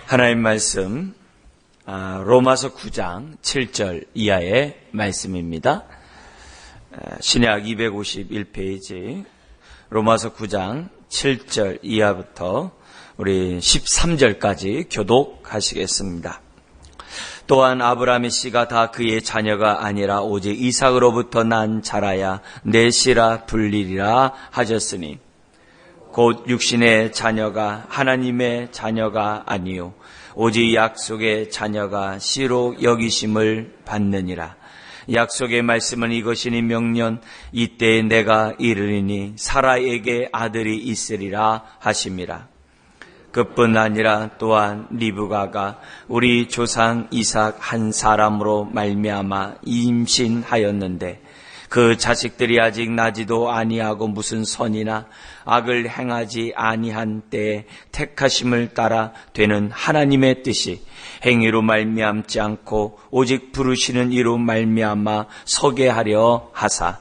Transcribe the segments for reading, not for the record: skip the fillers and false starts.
하나님 말씀 로마서 9장 7절 이하의 말씀입니다. 신약 251페이지 로마서 9장 7절 이하부터 우리 13절까지 교독하시겠습니다. 또한 아브라함의 씨가 다 그의 자녀가 아니라 오직 이삭으로부터 난 자라야 내 씨라 불리리라 하셨으니 곧 육신의 자녀가 하나님의 자녀가 아니요 오직 약속의 자녀가 씨로 여기심을 받느니라. 약속의 말씀은 이것이니 명년 이때에 내가 이르리니 사라에게 아들이 있으리라 하심이라. 그뿐 아니라 또한 리브가가 우리 조상 이삭 한 사람으로 말미암아 임신하였는데 그 자식들이 아직 나지도 아니하고 무슨 선이나 악을 행하지 아니한 때에 택하심을 따라 되는 하나님의 뜻이 행위로 말미암지 않고 오직 부르시는 이로 말미암아 서게 하려 하사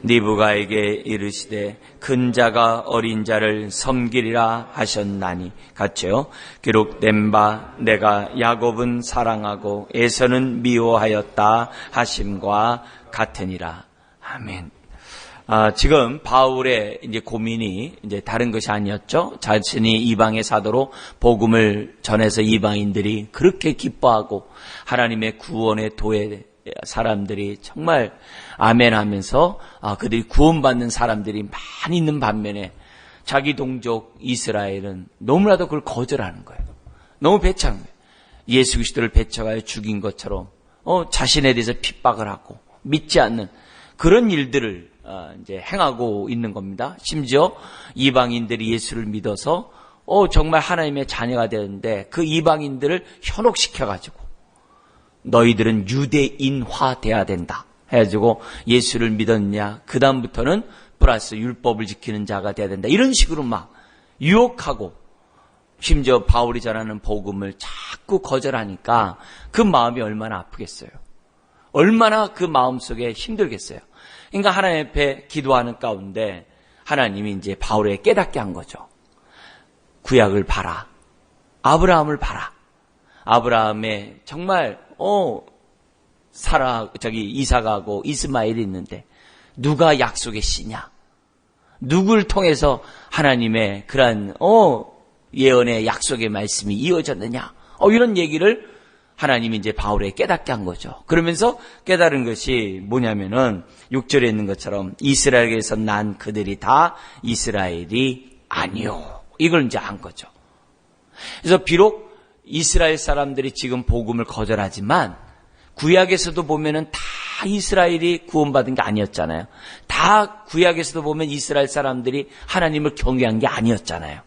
리브가에게 이르시되 큰 자가 어린 자를 섬기리라 하셨나니 같이요. 기록된 바 내가 야곱은 사랑하고 에서는 미워하였다 하심과 같으니라. 아멘. 지금 바울의 이제 고민이 이제 다른 것이 아니었죠. 자신이 이방의 사도로 복음을 전해서 이방인들이 그렇게 기뻐하고 하나님의 구원의 도에 사람들이 정말 아멘 하면서 그들이 구원받는 사람들이 많이 있는 반면에 자기 동족 이스라엘은 너무나도 그걸 거절하는 거예요. 너무 배척한 거예요. 예수 그리스도를 배척하여 죽인 것처럼 자신에 대해서 핍박을 하고 믿지 않는 그런 일들을 이제 행하고 있는 겁니다. 심지어 이방인들이 예수를 믿어서 정말 하나님의 자녀가 되는데 그 이방인들을 현혹시켜가지고 너희들은 유대인화 돼야 된다 해가지고 예수를 믿었냐, 그 다음부터는 플러스 율법을 지키는 자가 돼야 된다, 이런 식으로 막 유혹하고 심지어 바울이 전하는 복음을 자꾸 거절하니까 그 마음이 얼마나 아프겠어요. 얼마나 그 마음속에 힘들겠어요. 그러니까 하나님 앞에 기도하는 가운데 하나님이 이제 바울에게 깨닫게 한 거죠. 구약을 봐라. 아브라함을 봐라. 아브라함의 정말 이삭하고 이스마엘이 있는데 누가 약속의 씨냐? 누굴 통해서 하나님의 그러한 예언의 약속의 말씀이 이어졌느냐? 이런 얘기를 하나님이 이제 바울에게 깨닫게 한 거죠. 그러면서 깨달은 것이 뭐냐면은 6절에 있는 것처럼 이스라엘에서 난 그들이 다 이스라엘이 아니요. 이걸 이제 한 거죠. 그래서 비록 이스라엘 사람들이 지금 복음을 거절하지만 구약에서도 보면은 다 이스라엘이 구원받은 게 아니었잖아요. 다 구약에서도 보면 이스라엘 사람들이 하나님을 경외한 게 아니었잖아요.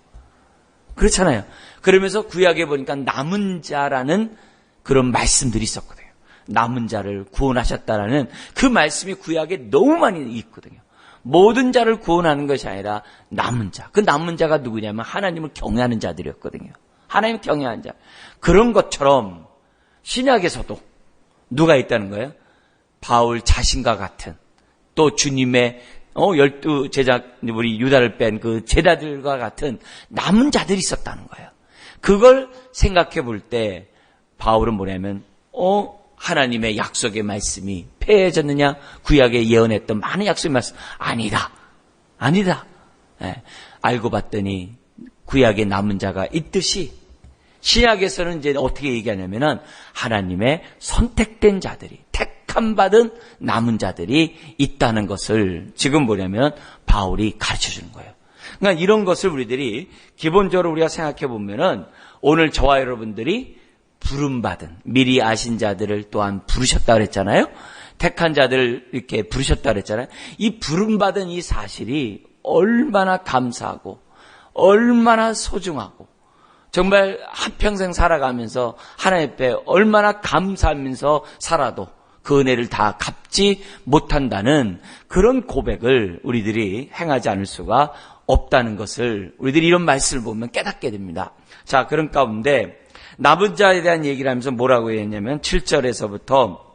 그렇잖아요. 그러면서 구약에 보니까 남은 자라는 그런 말씀들이 있었거든요. 남은 자를 구원하셨다라는 그 말씀이 구약에 너무 많이 있거든요. 모든 자를 구원하는 것이 아니라 남은 자. 그 남은 자가 누구냐면 하나님을 경외하는 자들이었거든요. 하나님을 경외하는 자. 그런 것처럼 신약에서도 누가 있다는 거예요? 바울 자신과 같은, 또 주님의 12 제자, 우리 유다를 뺀 그 제자들과 같은 남은 자들이 있었다는 거예요. 그걸 생각해 볼 때 바울은 뭐냐면 하나님의 약속의 말씀이 폐해졌느냐? 구약에 예언했던 많은 약속의 말씀 아니다. 알고 봤더니 구약에 남은 자가 있듯이 신약에서는 이제 어떻게 얘기하냐면은 하나님의 선택된 자들이, 택함 받은 남은 자들이 있다는 것을 지금 뭐냐면 바울이 가르쳐 주는 거예요. 그러니까 이런 것을 우리들이 기본적으로 우리가 생각해 보면은 오늘 저와 여러분들이 부름받은, 미리 아신 자들을 또한 부르셨다 그랬잖아요. 택한 자들을 이렇게 부르셨다 그랬잖아요. 이 부름받은 이 사실이 얼마나 감사하고 얼마나 소중하고 정말 한평생 살아가면서 하나님 앞에 얼마나 감사하면서 살아도 그 은혜를 다 갚지 못한다는 그런 고백을 우리들이 행하지 않을 수가 없다는 것을 우리들이 이런 말씀을 보면 깨닫게 됩니다. 자, 그런 가운데 남은 자에 대한 얘기를 하면서 뭐라고 했냐면 7절에서부터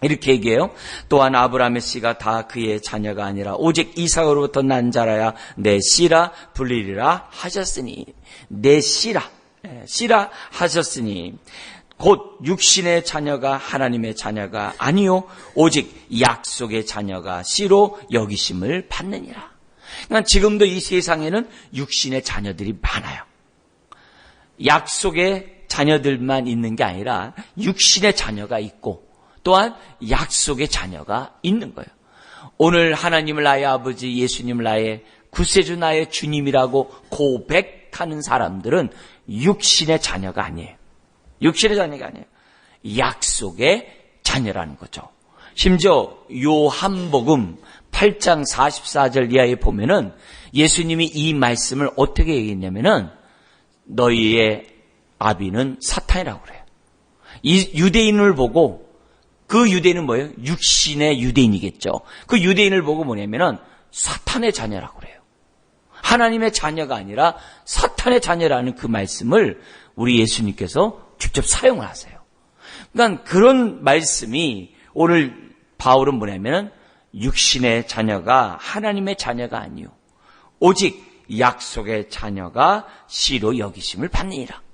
이렇게 얘기해요. 또한 아브라함의 씨가 다 그의 자녀가 아니라 오직 이삭으로부터 난 자라야 내 씨라 불리리라 하셨으니 내 씨라. 씨라 하셨으니 곧 육신의 자녀가 하나님의 자녀가 아니요 오직 약속의 자녀가 씨로 여기심을 받느니라. 그러니까 지금도 이 세상에는 육신의 자녀들이 많아요. 약속의 자녀들만 있는 게 아니라 육신의 자녀가 있고 또한 약속의 자녀가 있는 거예요. 오늘 하나님을 나의 아버지, 예수님을 나의 구세주, 나의 주님이라고 고백하는 사람들은 육신의 자녀가 아니에요. 육신의 자녀가 아니에요. 약속의 자녀라는 거죠. 심지어 요한복음 8장 44절 이하에 보면은 예수님이 이 말씀을 어떻게 얘기했냐면은 너희의 아비는 사탄이라고 그래요. 이 유대인을 보고, 그 유대인은 뭐예요? 육신의 유대인이겠죠. 그 유대인을 보고 뭐냐면은 사탄의 자녀라고 그래요. 하나님의 자녀가 아니라 사탄의 자녀라는 그 말씀을 우리 예수님께서 직접 사용을 하세요. 그러니까 그런 말씀이 오늘 바울은 뭐냐면은 육신의 자녀가 하나님의 자녀가 아니요 오직 약속의 자녀가 씨로 여기심을 받느니라.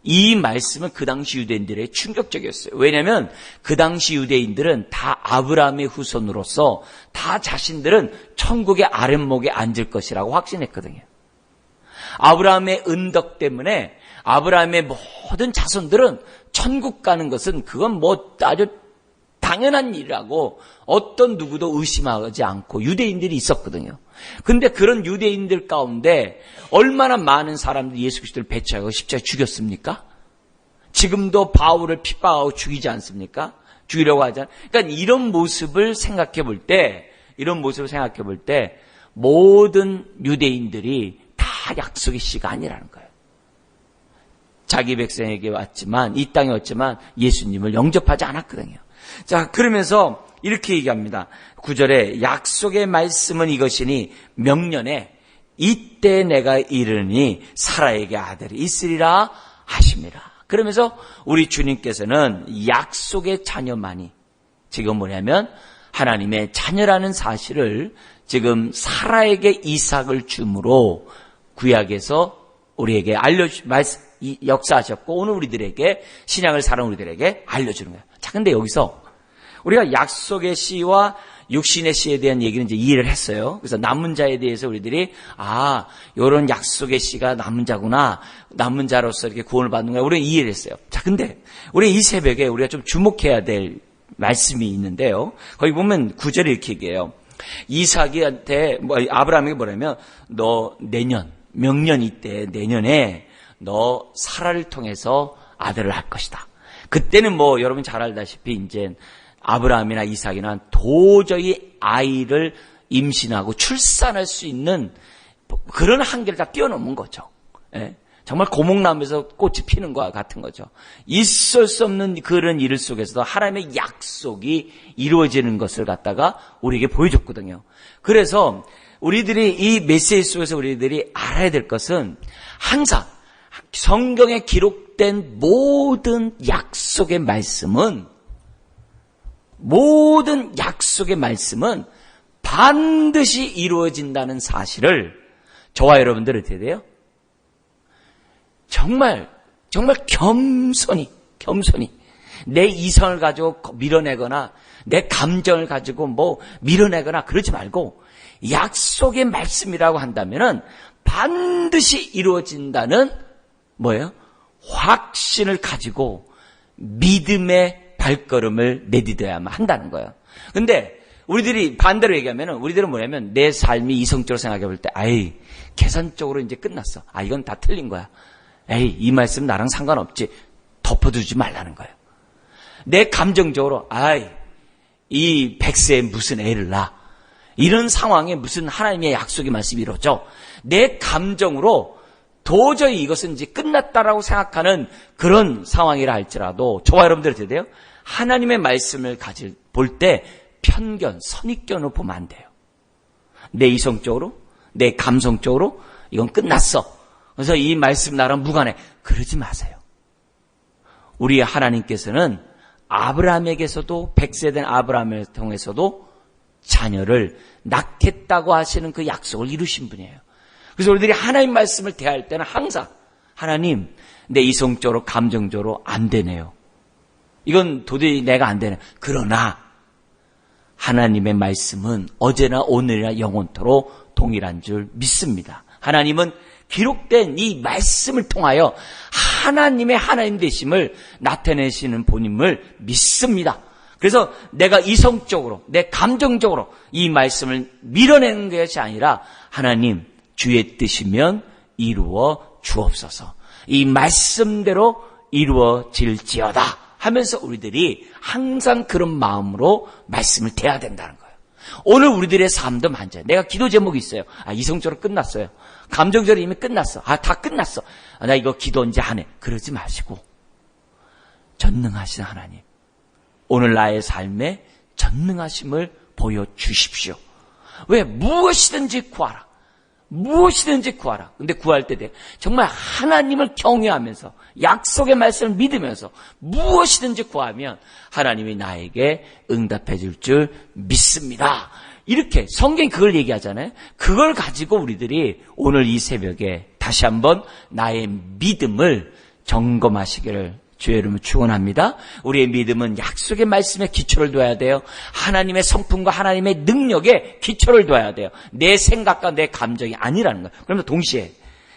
이 말씀은 그 당시 유대인들의 충격적이었어요. 왜냐하면 그 당시 유대인들은 다 아브라함의 후손으로서 다 자신들은 천국의 아랫목에 앉을 것이라고 확신했거든요. 아브라함의 은덕 때문에 아브라함의 모든 자손들은 천국 가는 것은 그건 뭐 아주 당연한 일이라고 어떤 누구도 의심하지 않고 유대인들이 있었거든요. 근데 그런 유대인들 가운데 얼마나 많은 사람들이 예수 그리스도를 배척하고 십자가에 죽였습니까? 지금도 바울을 핍박하고 죽이지 않습니까? 죽이려고 하잖아요. 그러니까 이런 모습을 생각해 볼 때 모든 유대인들이 다 약속의 씨가 아니라는 거예요. 자기 백성에게 왔지만, 이 땅에 왔지만 예수님을 영접하지 않았거든요. 자, 그러면서 이렇게 얘기합니다. 9절에 약속의 말씀은 이것이니 명년에 이때 내가 이르니 사라에게 아들이 있으리라 하십니다. 그러면서 우리 주님께서는 약속의 자녀만이 지금 뭐냐면 하나님의 자녀라는 사실을 지금 사라에게 이삭을 줌으로 구약에서 우리에게 역사하셨고 오늘 우리들에게 신약을 살아온 우리들에게 알려주는 거예요. 자, 근데 여기서 우리가 약속의 씨와 육신의 씨에 대한 얘기는 이제 이해를 했어요. 그래서 남은 자에 대해서 우리들이 이런 약속의 씨가 남은 자구나. 남은 자로서 이렇게 구원을 받는 거야. 우리가 이해를 했어요. 자, 근데 우리 이 새벽에 우리가 좀 주목해야 될 말씀이 있는데요. 거기 보면 9절에 이렇게 얘기해요. 이삭이한테 아브라함에게 뭐냐면 너 명년 이때 내년에 너 사라를 통해서 아들을 할 것이다. 그때는 여러분 잘 알다시피 이제 아브라함이나 이삭이나 도저히 아이를 임신하고 출산할 수 있는 그런 한계를 다 뛰어넘은 거죠. 예? 정말 고목나무에서 꽃이 피는 것과 같은 거죠. 있을 수 없는 그런 일 속에서도 하나님의 약속이 이루어지는 것을 갖다가 우리에게 보여줬거든요. 그래서 우리들이 이 메시지 속에서 우리들이 알아야 될 것은 항상 성경에 기록된 모든 약속의 말씀은 반드시 이루어진다는 사실을 저와 여러분들은 어떻게 돼요? 정말 겸손히 내 이성을 가지고 밀어내거나 내 감정을 가지고 밀어내거나 그러지 말고 약속의 말씀이라고 한다면은 반드시 이루어진다는 확신을 가지고 믿음의 발걸음을 내디뎌야만 한다는 거예요. 근데 우리들이 반대로 얘기하면은 우리들은 뭐냐면 내 삶이 이성적으로 생각해 볼 때 계산적으로 이제 끝났어. 이건 다 틀린 거야. 이 말씀 나랑 상관없지. 덮어두지 말라는 거예요. 내 감정적으로 이 100세에 무슨 애를 낳아. 이런 상황에 무슨 하나님의 약속의 말씀이 이루어져. 내 감정으로 도저히 이것은 이제 끝났다라고 생각하는 그런 상황이라 할지라도 저와 여러분들이 어떻게 돼요? 하나님의 말씀을 볼 때 편견, 선입견으로 보면 안 돼요. 내 이성적으로, 내 감성적으로 이건 끝났어. 그래서 이 말씀 나랑 무관해. 그러지 마세요. 우리 하나님께서는 아브라함에게서도 100세 된 아브라함을 통해서도 자녀를 낳겠다고 하시는 그 약속을 이루신 분이에요. 그래서 우리들이 하나님 말씀을 대할 때는 항상 하나님, 내 이성적으로 감정적으로 안 되네요. 이건 도저히 내가 안 되네. 그러나 하나님의 말씀은 어제나 오늘이나 영원토록 동일한 줄 믿습니다. 하나님은 기록된 이 말씀을 통하여 하나님의 하나님 되심을 나타내시는 본인을 믿습니다. 그래서 내가 이성적으로, 내 감정적으로 이 말씀을 밀어내는 것이 아니라 하나님, 주의 뜻이면 이루어 주옵소서. 이 말씀대로 이루어질지어다 하면서 우리들이 항상 그런 마음으로 말씀을 대해야 된다는 거예요. 오늘 우리들의 삶도 만져요. 내가 기도 제목이 있어요. 이성적으로 끝났어요. 감정적으로 이미 끝났어. 다 끝났어. 나 이거 기도 이제 안 해. 그러지 마시고 전능하신 하나님, 오늘 나의 삶에 전능하심을 보여주십시오. 왜? 무엇이든지 구하라. 무엇이든지 구하라. 근데 구할 때 정말 하나님을 경외하면서 약속의 말씀을 믿으면서 무엇이든지 구하면 하나님이 나에게 응답해 줄 줄 믿습니다. 이렇게 성경이 그걸 얘기하잖아요. 그걸 가지고 우리들이 오늘 이 새벽에 다시 한번 나의 믿음을 점검하시기를 주의 이름으로 축원합니다. 우리의 믿음은 약속의 말씀에 기초를 둬야 돼요. 하나님의 성품과 하나님의 능력에 기초를 둬야 돼요. 내 생각과 내 감정이 아니라는 거예요. 그러면 동시에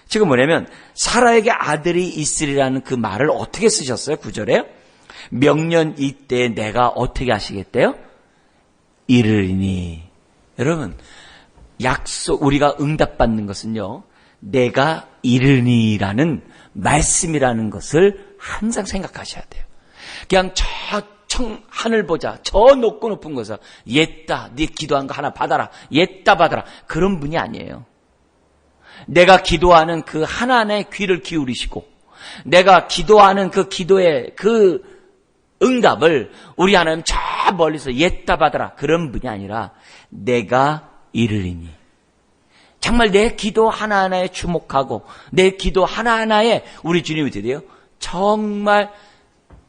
지금 뭐냐면 사라에게 아들이 있으리라는 그 말을 어떻게 쓰셨어요? 9절에 명년 이때 내가 어떻게 하시겠대요? 이르리니. 여러분, 약속, 우리가 응답받는 것은요, 내가 이르니라는 말씀이라는 것을 항상 생각하셔야 돼요. 그냥 하늘 보자, 저 높은 곳에서 옛다, 네 기도한 거 하나 받아라, 옛다 받아라, 그런 분이 아니에요. 내가 기도하는 그 하나님의 귀를 기울이시고 내가 기도하는 그 기도의 그 응답을 우리 하나님 저 멀리서 옛다 받아라, 그런 분이 아니라 내가 이르리니. 정말 내 기도 하나하나에 주목하고 내 기도 하나하나에 우리 주님이 드려요. 정말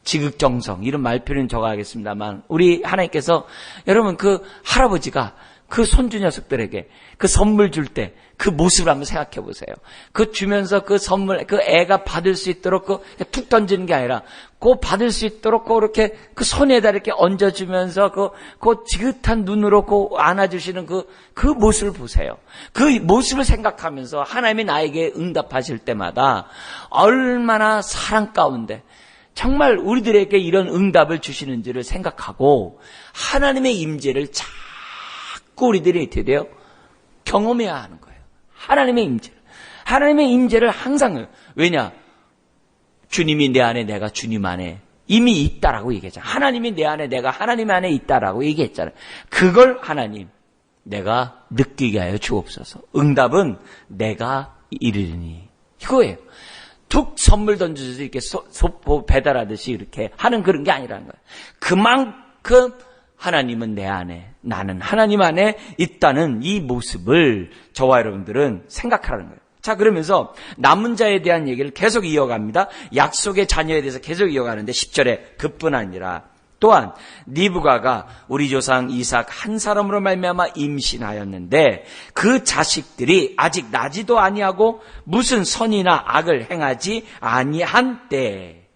지극정성, 이런 말표는 적어야겠습니다만 우리 하나님께서 여러분 그 할아버지가 그 손주 녀석들에게 그 선물 줄 때 그 모습을 한번 생각해 보세요. 그 주면서 그 선물, 그 애가 받을 수 있도록 툭 던지는 게 아니라 그 받을 수 있도록 그렇게 그 손에다 이렇게 얹어주면서 그 지긋한 눈으로 그 안아주시는 그 모습을 보세요. 그 모습을 생각하면서 하나님이 나에게 응답하실 때마다 얼마나 사랑 가운데 정말 우리들에게 이런 응답을 주시는지를 생각하고 하나님의 임재를 자꾸 우리들이 어떻게 돼요? 경험해야 하는 거예요. 하나님의 임재를 항상. 왜냐? 주님이 내 안에, 내가 주님 안에 이미 있다라고 얘기했잖아요. 하나님이 내 안에, 내가 하나님 안에 있다라고 얘기했잖아요. 그걸 하나님, 내가 느끼게 하여 주옵소서. 응답은 내가 이르니, 이거예요. 툭 선물 던져서 이렇게 소포 배달하듯이 이렇게 하는 그런 게 아니라는 거예요. 그만큼 하나님은 내 안에, 나는 하나님 안에 있다는 이 모습을 저와 여러분들은 생각하라는 거예요. 자, 그러면서 남은 자에 대한 얘기를 계속 이어갑니다. 약속의 자녀에 대해서 계속 이어가는데 10절에 그뿐 아니라 또한 리브가가 우리 조상 이삭 한 사람으로 말미암아 임신하였는데 그 자식들이 아직 나지도 아니하고 무슨 선이나 악을 행하지 아니한 때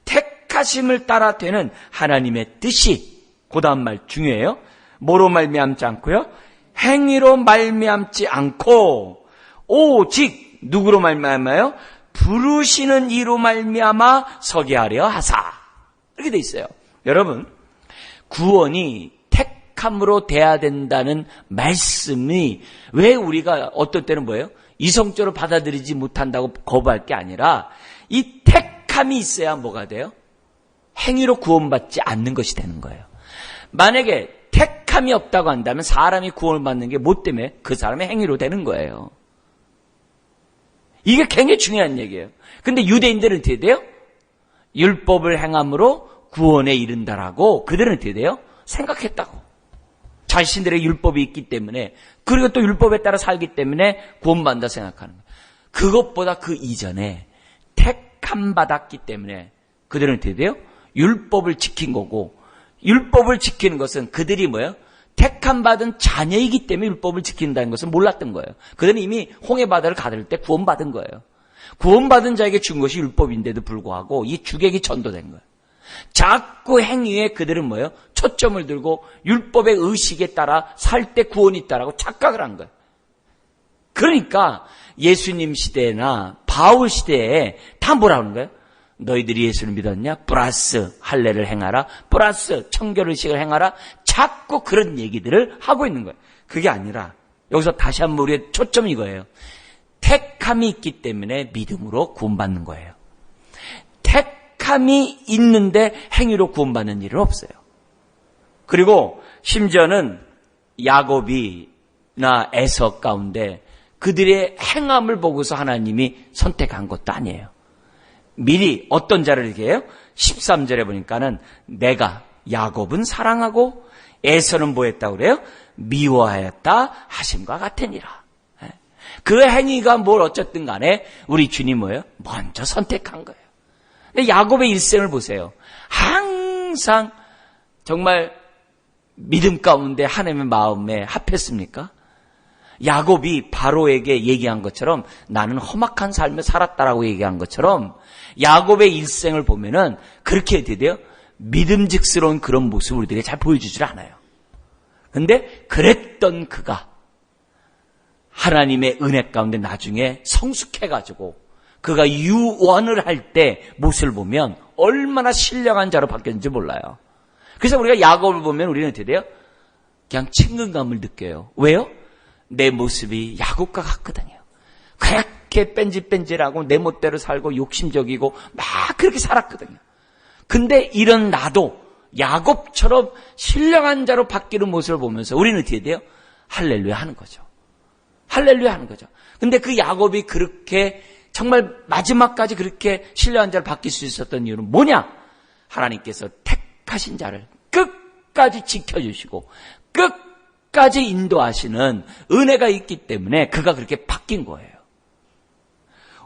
택하심을 따라 되는 하나님의 뜻이, 그 다음 말 중요해요. 뭐로 말미암지 않고요? 행위로 말미암지 않고 오직 누구로 말미암아요? 부르시는 이로 말미암아 서게 하려 하사. 이렇게 돼 있어요. 여러분, 구원이 택함으로 돼야 된다는 말씀이 왜 우리가 어떨 때는 뭐예요? 이성적으로 받아들이지 못한다고 거부할 게 아니라 이 택함이 있어야 뭐가 돼요? 행위로 구원받지 않는 것이 되는 거예요. 만약에 택함이 없다고 한다면 사람이 구원을 받는 게 뭐 때문에? 그 사람의 행위로 되는 거예요. 이게 굉장히 중요한 얘기예요. 근데 유대인들은 어떻게 돼요? 율법을 행함으로 구원에 이른다라고 그들은 어떻게 돼요? 생각했다고. 자신들의 율법이 있기 때문에, 그리고 또 율법에 따라 살기 때문에 구원받는다 생각하는 거예요. 그것보다 그 이전에 택함 받았기 때문에 그들은 어떻게 돼요? 율법을 지킨 거고, 율법을 지키는 것은 그들이 뭐예요? 택함 받은 자녀이기 때문에 율법을 지킨다는 것을 몰랐던 거예요. 그들은 이미 홍해 바다를 가들 때 구원받은 거예요. 구원받은 자에게 준 것이 율법인데도 불구하고 이 주객이 전도된 거예요. 자꾸 행위에 그들은 뭐예요? 초점을 들고 율법의 의식에 따라 살 때 구원이 있다라고 착각을 한 거예요. 그러니까 예수님 시대나 바울 시대에 다 뭐라 하는 거예요? 너희들이 예수를 믿었냐? 플러스 할례를 행하라. 플러스 청결의식을 행하라. 자꾸 그런 얘기들을 하고 있는 거예요. 그게 아니라 여기서 다시 한번 우리의 초점이 이거예요. 택함이 있기 때문에 믿음으로 구원받는 거예요. 택함이 있는데 행위로 구원받는 일은 없어요. 그리고 심지어는 야곱이나 에서 가운데 그들의 행함을 보고서 하나님이 선택한 것도 아니에요. 미리 어떤 자를 이렇게 해요? 13절에 보니까는 내가 야곱은 사랑하고 에서는 뭐 했다고 그래요? 미워하였다 하심과 같으니라. 그 행위가 뭘 어쨌든 간에 우리 주님 뭐예요? 먼저 선택한 거예요. 근데 야곱의 일생을 보세요. 항상 정말 믿음 가운데 하나님의 마음에 합했습니까? 야곱이 바로에게 얘기한 것처럼 나는 험악한 삶을 살았다라고 얘기한 것처럼 야곱의 일생을 보면은 그렇게 돼요. 믿음직스러운 그런 모습을 우리들에게 잘 보여주질 않아요. 근데 그랬던 그가 하나님의 은혜 가운데 나중에 성숙해가지고 그가 유언을 할 때 모습을 보면 얼마나 신령한 자로 바뀌었는지 몰라요. 그래서 우리가 야곱을 보면 우리는 어떻게 돼요? 그냥 친근감을 느껴요. 왜요? 내 모습이 야곱과 같거든요. 그렇게 뺀질뺀질하고 내 멋대로 살고 욕심적이고 막 그렇게 살았거든요. 근데 이런 나도 야곱처럼 신령한 자로 바뀌는 모습을 보면서 우리는 어떻게 돼요? 할렐루야 하는 거죠. 할렐루야 하는 거죠. 근데 그 야곱이 그렇게 정말 마지막까지 그렇게 신령한 자로 바뀔 수 있었던 이유는 뭐냐? 하나님께서 택하신 자를 끝까지 지켜주시고 끝까지 인도하시는 은혜가 있기 때문에 그가 그렇게 바뀐 거예요.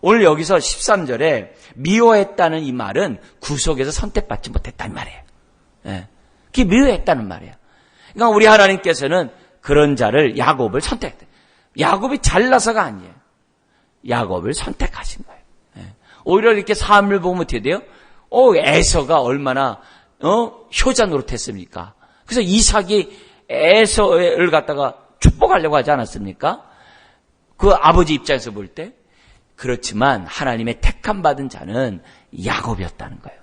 오늘 여기서 13절에 미워했다는 이 말은 구속에서 선택받지 못했다는 말이에요. 예. 그게 미워했다는 말이에요. 그러니까 우리 하나님께서는 그런 자를 야곱을 선택했대요. 야곱이 잘나서가 아니에요. 야곱을 선택하신 거예요. 예. 오히려 이렇게 삶을 보면 어떻게 돼요? 에서가 얼마나 효자 노릇했습니까? 그래서 이삭이 에서를 갖다가 축복하려고 하지 않았습니까? 그 아버지 입장에서 볼 때. 그렇지만 하나님의 택함 받은 자는 야곱이었다는 거예요.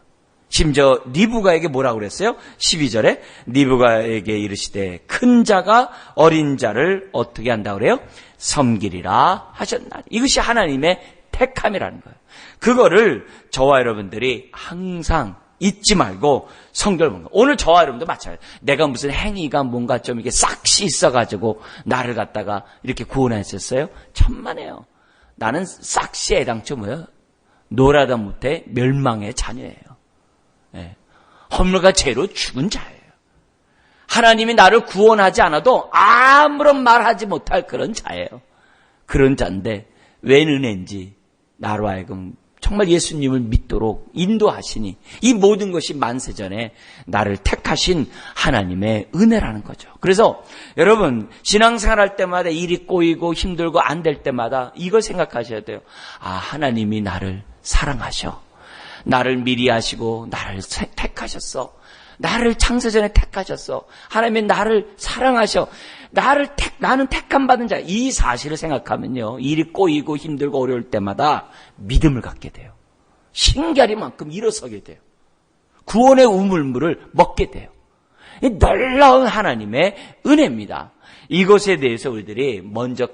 심지어 리브가에게 뭐라고 그랬어요? 12절에 리브가에게 이르시되 큰 자가 어린 자를 어떻게 한다고 그래요? 섬기리라 하셨나니. 이것이 하나님의 택함이라는 거예요. 그거를 저와 여러분들이 항상 잊지 말고 성경을 보는 거예요. 오늘 저와 여러분도 마찬가지예요. 내가 무슨 행위가 뭔가 좀 이렇게 싹시 있어가지고 나를 갖다가 이렇게 구원했었어요? 천만에요. 나는 싹시 애당초 뭐예요? 노라다 못해 멸망의 자녀예요. 예. 허물과 죄로 죽은 자예요. 하나님이 나를 구원하지 않아도 아무런 말하지 못할 그런 자예요. 그런 자인데 웬 은혜인지 나로 하여금 정말 예수님을 믿도록 인도하시니 이 모든 것이 만세전에 나를 택하신 하나님의 은혜라는 거죠. 그래서 여러분 신앙생활 할 때마다 일이 꼬이고 힘들고 안 될 때마다 이걸 생각하셔야 돼요. 아, 하나님이 나를 사랑하셔. 나를 미리 하시고 나를 택하셨어. 나를 창세전에 택하셨어. 하나님이 나를 사랑하셔. 나는 택함 받은 자. 이 사실을 생각하면요. 일이 꼬이고 힘들고 어려울 때마다 믿음을 갖게 돼요. 신기하리만큼 일어서게 돼요. 구원의 우물물을 먹게 돼요. 이 놀라운 하나님의 은혜입니다. 이것에 대해서 우리들이 먼저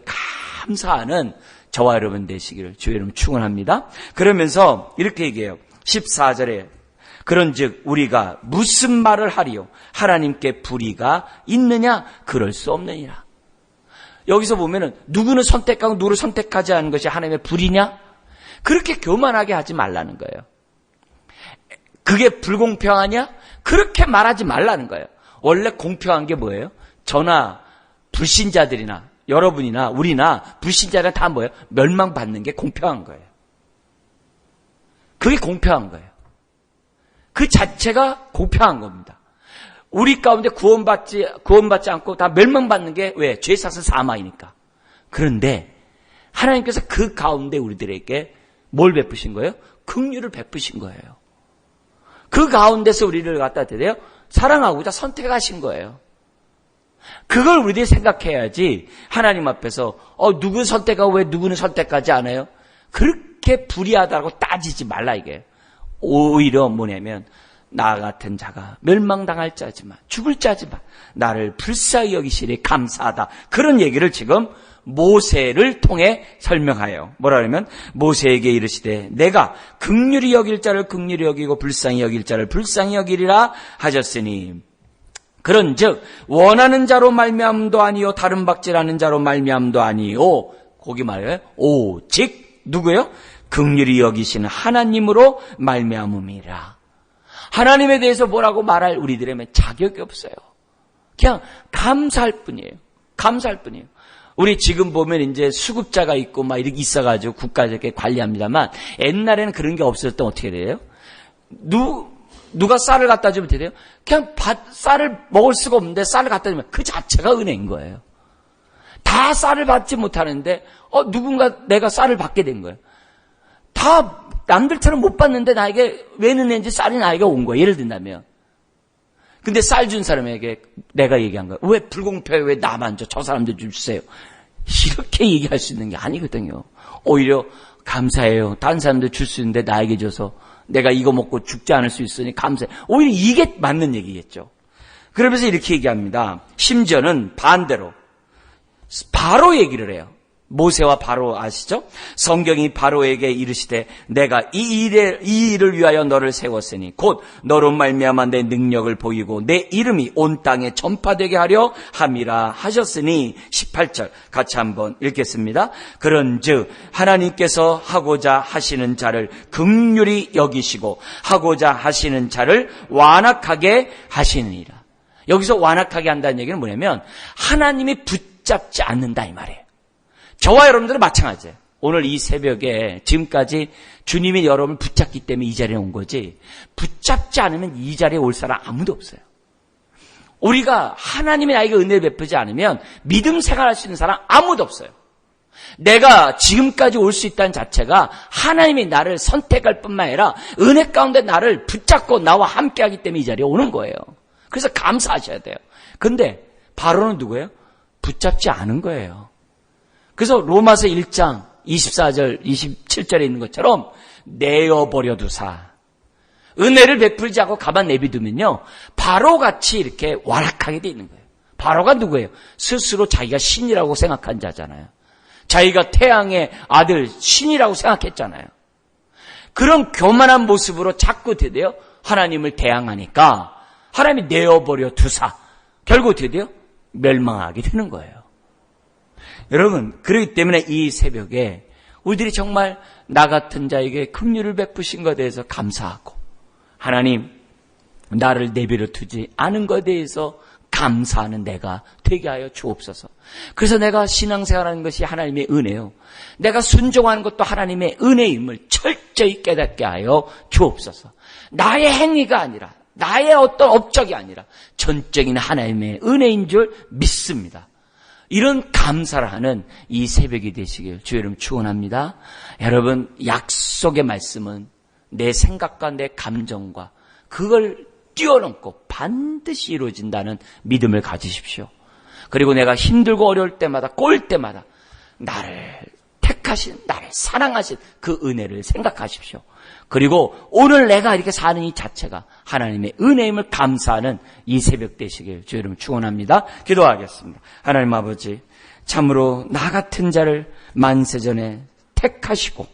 감사하는 저와 여러분 되시기를 주의 이름 축원합니다. 그러면서 이렇게 얘기해요. 14절에 그런즉 우리가 무슨 말을 하리요? 하나님께 불의가 있느냐? 그럴 수 없느니라. 여기서 보면은 누구는 선택하고 누구를 선택하지 않은 것이 하나님의 불의냐? 그렇게 교만하게 하지 말라는 거예요. 그게 불공평하냐? 그렇게 말하지 말라는 거예요. 원래 공평한 게 뭐예요? 저나 불신자들이나 여러분이나 우리나 불신자들은 다 뭐예요? 멸망받는 게 공평한 거예요. 그게 공평한 거예요. 그 자체가 공평한 겁니다. 우리 가운데 구원받지 않고 다 멸망받는 게 왜? 죄 사서 사망이니까. 그런데 하나님께서 그 가운데 우리들에게 뭘 베푸신 거예요? 긍휼을 베푸신 거예요. 그 가운데서 우리를 갖다 대요 사랑하고자 선택하신 거예요. 그걸 우리들이 생각해야지 하나님 앞에서 누구 선택하고 왜 누구는 선택하지 않아요? 그렇게 불의하다고 따지지 말라 이게요. 오히려 뭐냐면 나 같은 자가 멸망당할 자지만 죽을 자지만 나를 불쌍히 여기시니 감사하다. 그런 얘기를 지금 모세를 통해 설명하여 뭐라 그러면 모세에게 이르시되 내가 긍휼히 여길 자를 긍휼히 여기고 불쌍히 여길 자를 불쌍히 여기리라 하셨으니 그런즉 원하는 자로 말미암음도 아니요 다른 박질하는 자로 말미암음도 아니요 거기 말해요 오직 누구예요? 긍휼히 여기시는 하나님으로 말미암음이라. 하나님에 대해서 뭐라고 말할 우리들에게 자격이 없어요. 그냥 감사할 뿐이에요. 감사할 뿐이에요. 우리 지금 보면 이제 수급자가 있고 막 이렇게 있어가지고 국가적에 관리합니다만 옛날에는 그런 게 없을 때 어떻게 돼요? 누가 쌀을 갖다 주면 돼요? 그냥 쌀을 먹을 수가 없는데 쌀을 갖다 주면 그 자체가 은혜인 거예요. 다 쌀을 받지 못하는데 누군가 내가 쌀을 받게 된 거예요. 다 남들처럼 못 받는데 나에게 왜 은혜인지 쌀이 나에게 온 거예요. 예를 든다면. 근데 쌀 준 사람에게 내가 얘기한 거예요. 왜 불공평해? 왜 나만 줘? 저 사람들 좀 주세요. 이렇게 얘기할 수 있는 게 아니거든요. 오히려 감사해요. 다른 사람들 줄 수 있는데 나에게 줘서 내가 이거 먹고 죽지 않을 수 있으니 감사해. 오히려 이게 맞는 얘기겠죠. 그러면서 이렇게 얘기합니다. 심지어는 반대로 바로 얘기를 해요. 모세와 바로 아시죠? 성경이 바로에게 이르시되 내가 이 일을 위하여 너를 세웠으니 곧 너로 말미암아 내 능력을 보이고 내 이름이 온 땅에 전파되게 하려 함이라 하셨으니 18절 같이 한번 읽겠습니다. 그런즉 하나님께서 하고자 하시는 자를 긍휼히 여기시고 하고자 하시는 자를 완악하게 하시느니라. 여기서 완악하게 한다는 얘기는 뭐냐면 하나님이 붙잡지 않는다 이 말이에요. 저와 여러분들은 마찬가지예요. 오늘 이 새벽에 지금까지 주님이 여러분을 붙잡기 때문에 이 자리에 온 거지 붙잡지 않으면 이 자리에 올 사람 아무도 없어요. 우리가 하나님이 나에게 은혜를 베푸지 않으면 믿음 생활할 수 있는 사람 아무도 없어요. 내가 지금까지 올 수 있다는 자체가 하나님이 나를 선택할 뿐만 아니라 은혜 가운데 나를 붙잡고 나와 함께하기 때문에 이 자리에 오는 거예요. 그래서 감사하셔야 돼요. 근데 바로는 누구예요? 붙잡지 않은 거예요. 그래서 로마서 1장 24절 27절에 있는 것처럼 내어버려 두사 은혜를 베풀지 않고 가만 내비두면요 바로같이 이렇게 완악하게 돼 있는 거예요. 바로가 누구예요? 스스로 자기가 신이라고 생각한 자잖아요. 자기가 태양의 아들 신이라고 생각했잖아요. 그런 교만한 모습으로 자꾸 드디어 하나님을 대항하니까 하나님이 내어버려 두사 결국 드디어 멸망하게 되는 거예요. 여러분, 그렇기 때문에 이 새벽에 우리들이 정말 나 같은 자에게 긍휼을 베푸신 것에 대해서 감사하고 하나님 나를 내버려 두지 않은 것에 대해서 감사하는 내가 되게 하여 주옵소서. 그래서 내가 신앙생활하는 것이 하나님의 은혜요. 내가 순종하는 것도 하나님의 은혜임을 철저히 깨닫게 하여 주옵소서. 나의 행위가 아니라 나의 어떤 업적이 아니라 전적인 하나님의 은혜인 줄 믿습니다. 이런 감사를 하는 이 새벽이 되시길 주의 이름 축원합니다. 여러분 약속의 말씀은 내 생각과 내 감정과 그걸 뛰어넘고 반드시 이루어진다는 믿음을 가지십시오. 그리고 내가 힘들고 어려울 때마다 꼴 때마다 나를 택하신 나를 사랑하신 그 은혜를 생각하십시오. 그리고 오늘 내가 이렇게 사는 이 자체가 하나님의 은혜임을 감사하는 이 새벽 되시길 주의 이름으로 축원합니다. 기도하겠습니다. 하나님 아버지 참으로 나 같은 자를 만세전에 택하시고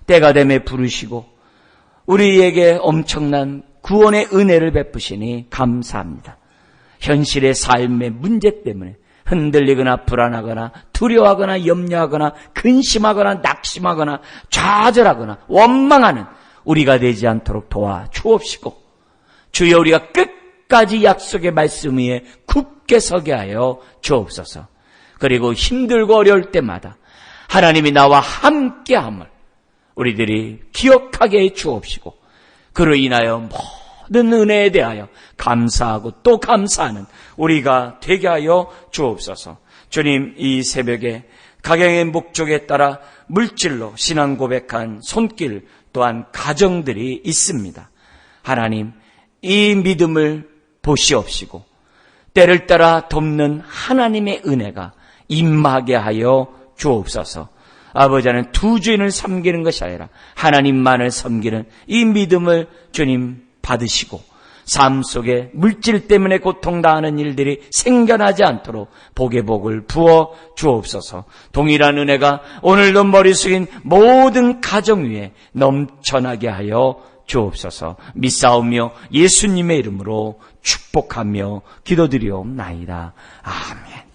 때가 되매 부르시고 우리에게 엄청난 구원의 은혜를 베푸시니 감사합니다. 현실의 삶의 문제 때문에 흔들리거나 불안하거나 두려워하거나 염려하거나 근심하거나 낙심하거나 좌절하거나 원망하는 우리가 되지 않도록 도와주옵시고 주여 우리가 끝까지 약속의 말씀 위에 굳게 서게 하여 주옵소서. 그리고 힘들고 어려울 때마다 하나님이 나와 함께함을 우리들이 기억하게 해 주옵시고 그로 인하여 모든 은혜에 대하여 감사하고 또 감사하는 우리가 되게 하여 주옵소서. 주님 이 새벽에 각양의 목적에 따라 물질로 신앙 고백한 손길 또한 가정들이 있습니다. 하나님, 이 믿음을 보시옵시고 때를 따라 돕는 하나님의 은혜가 임하게 하여 주옵소서. 아버지는 두 주인을 섬기는 것이 아니라 하나님만을 섬기는 이 믿음을 주님 받으시고 삶 속에 물질 때문에 고통당하는 일들이 생겨나지 않도록 복의 복을 부어 주옵소서. 동일한 은혜가 오늘도 머리 숙인 모든 가정 위에 넘쳐나게 하여 주옵소서. 믿사오며 예수님의 이름으로 축복하며 기도드리옵나이다. 아멘.